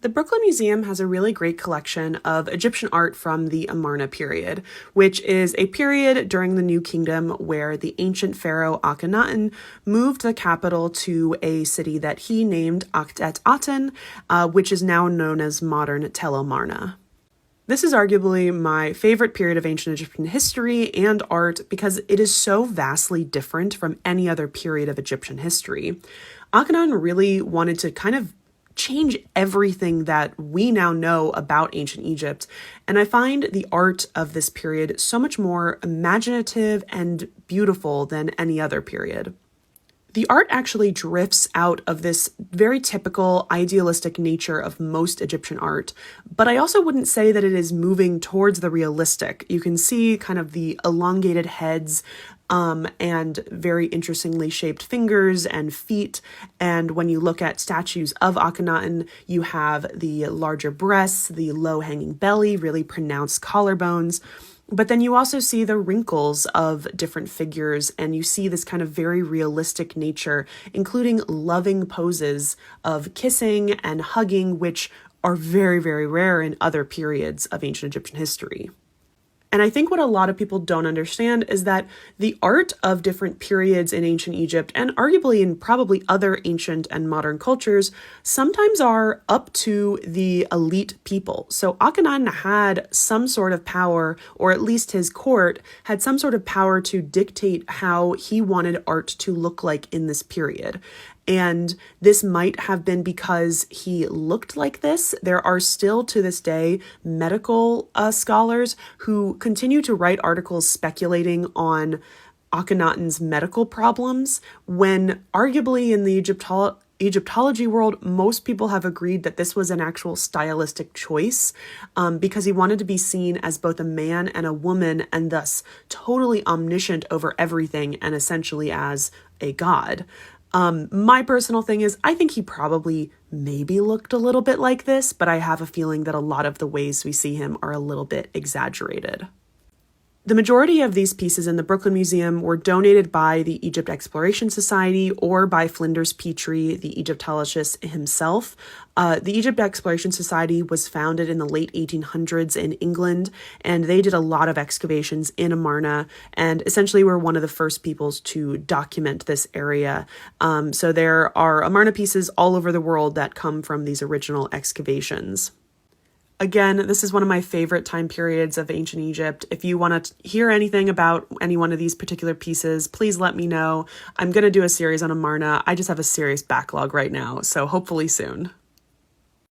The Brooklyn Museum has a really great collection of Egyptian art from the Amarna period, which is a period during the New Kingdom where the ancient pharaoh Akhenaten moved the capital to a city that he named Akhet Aten, which is now known as modern Tel Amarna. This is arguably my favorite period of ancient Egyptian history and art because it is so vastly different from any other period of Egyptian history. Akhenaten really wanted to kind of change everything that we now know about ancient Egypt. And I find the art of this period so much more imaginative and beautiful than any other period. The art actually drifts out of this very typical idealistic nature of most Egyptian art, but I also wouldn't say that it is moving towards the realistic. You can see kind of the elongated heads and very interestingly shaped fingers and feet. And when you look at statues of Akhenaten, you have the larger breasts, the low-hanging belly, really pronounced collarbones. But then you also see the wrinkles of different figures, and you see this kind of very realistic nature, including loving poses of kissing and hugging, which are very, very rare in other periods of ancient Egyptian history. And I think what a lot of people don't understand is that the art of different periods in ancient Egypt, and arguably in probably other ancient and modern cultures, sometimes are up to the elite people. So Akhenaten had some sort of power, or at least his court had some sort of power to dictate how he wanted art to look like in this period. And this might have been because he looked like this. There are still to this day medical scholars who continue to write articles speculating on Akhenaten's medical problems, when arguably in the Egyptology world, most people have agreed that this was an actual stylistic choice because he wanted to be seen as both a man and a woman, and thus totally omniscient over everything and essentially as a god. My personal thing is, I think he probably maybe looked a little bit like this, but I have a feeling that a lot of the ways we see him are a little bit exaggerated. The majority of these pieces in the Brooklyn Museum were donated by the Egypt Exploration Society or by Flinders Petrie, the Egyptologist himself. The Egypt Exploration Society was founded in the late 1800s in England, and they did a lot of excavations in Amarna, and essentially were one of the first peoples to document this area. So there are Amarna pieces all over the world that come from these original excavations. Again, this is one of my favorite time periods of ancient Egypt. If you want to hear anything about any one of these particular pieces, please let me know. I'm going to do a series on Amarna. I just have a serious backlog right now, so hopefully soon.